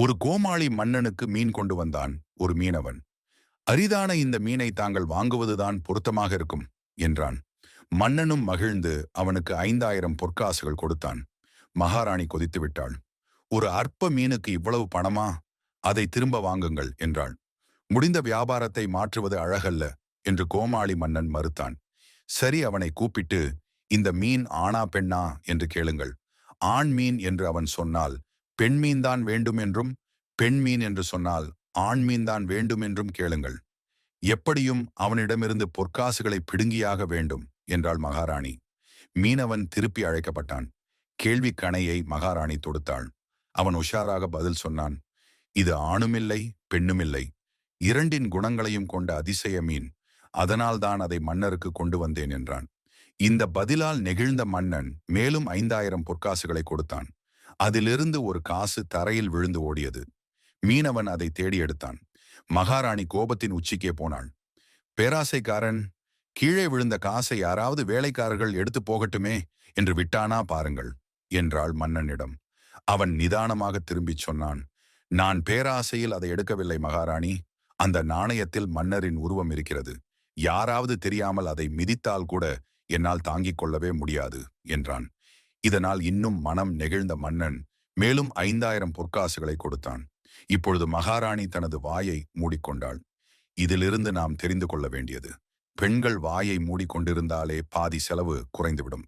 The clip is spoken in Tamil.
ஒரு கோமாளி மன்னனுக்கு மீன் கொண்டு வந்தான் ஒரு மீனவன். அரிதான இந்த மீனை தாங்கள் வாங்குவதுதான் பொருத்தமாக இருக்கும் என்றான். மன்னனும் மகிழ்ந்து அவனுக்கு 5000 பொற்காசுகள் கொடுத்தான். மகாராணி கொதித்து விட்டாள். ஒரு அற்ப மீனுக்கு இவ்வளவு பணமா? அதை திரும்ப வாங்குங்கள் என்றாள். முடிந்த வியாபாரத்தை மாற்றுவது அழகல்ல என்று கோமாளி மன்னன் மறுத்தான். சரி, அவனை கூப்பிட்டு, இந்த மீன் ஆணா பெண்ணா என்று கேளுங்கள். ஆண் மீன் என்று அவன் சொன்னால் பெண் மீன்தான் வேண்டும் என்றும், பெண் மீன் என்று சொன்னால் ஆண் மீன்தான் வேண்டும் என்றும் கேளுங்கள். எப்படியும் அவனிடமிருந்து பொற்காசுகளை பிடுங்கியாக வேண்டும் என்றாள் மகாராணி. மீனவன் திருப்பி அழைக்கப்பட்டான். கேள்வி கணையை மகாராணி தொடுத்தாள். அவன் உஷாராக பதில் சொன்னான். இது ஆணுமில்லை பெண்ணுமில்லை, இரண்டின் குணங்களையும் கொண்ட அதிசய மீன். அதனால்தான் அதை மன்னருக்கு கொண்டு வந்தேன் என்றான். இந்த பதிலால் நெகிழ்ந்த மன்னன் மேலும் 5000 பொற்காசுகளை கொடுத்தான். அதிலிருந்து ஒரு காசு தரையில் விழுந்து ஓடியது. மீனவன் அதை தேடி எடுத்தான். மகாராணி கோபத்தின் உச்சிக்கே போனாள். பேராசைக்காரன், கீழே விழுந்த காசை யாராவது வேலைக்காரர்கள் எடுத்து போகட்டுமே என்று விட்டானா பாருங்கள் என்றாள் மன்னனிடம். அவன் நிதானமாக திரும்பிச் சொன்னான். நான் பேராசையில் அதை எடுக்கவில்லை மகாராணி. அந்த நாணயத்தில் மன்னரின் உருவம் இருக்கிறது. யாராவது தெரியாமல் அதை மிதித்தால் கூட என்னால் தாங்கிக் கொள்ளவே முடியாது என்றான். இதனால் இன்னும் மனம் நெகிழ்ந்த மன்னன் மேலும் 5000 பொற்காசுகளை கொடுத்தான். இப்பொழுது மகாராணி தனது வாயை மூடிக்கொண்டாள். இதிலிருந்து நாம் தெரிந்து கொள்ள வேண்டியது, பெண்கள் வாயை மூடிக்கொண்டிருந்தாலே பாதி செலவு குறைந்துவிடும்.